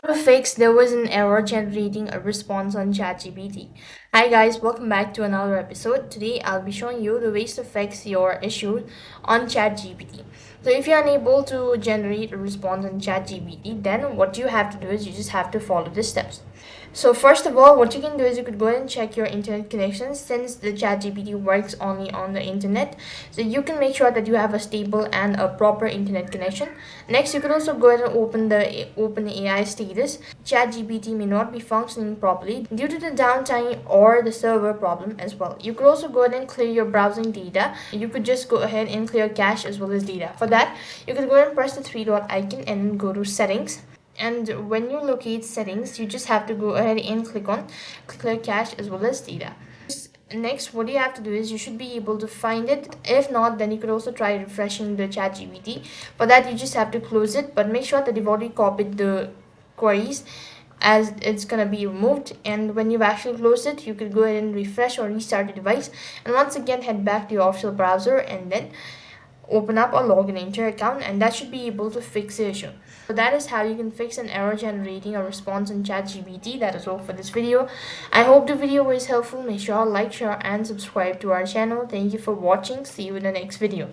To fix there was an error generating a response on ChatGPT. Hi guys, welcome back to another episode. Today I'll be showing you the ways to fix your issue on ChatGPT. So if you're unable to generate a response on ChatGPT, then what you have to do is you just have to follow the steps. So first of all, what you can do is you could go ahead and check your internet connection since the ChatGPT works only on the internet. So you can make sure that you have a stable and a proper internet connection. Next, you could also go ahead and open the AI status. ChatGPT may not be functioning properly due to the downtime or the server problem as well. You could also go ahead and clear your browsing data. You could just go ahead and clear cache as well as data. For that, you could go ahead and press the three dot icon and then go to settings, and when you locate settings you just have to go ahead and click on clear cache as well as data. Next, what you have to do is you should be able to find it. If not, then you could also try refreshing the chat gpt. For that, you just have to close it, but make sure that you've already copied the queries as it's gonna be removed. And when you've actually closed it, you could go ahead and refresh or restart the device, and once again head back to your official browser and then open up or log in into your account, and that should be able to fix the issue. So that is how you can fix an error generating a response in ChatGPT. That is all for this video. I hope the video was helpful. Make sure to like, share and subscribe to our channel. Thank you for watching. See you in the next video.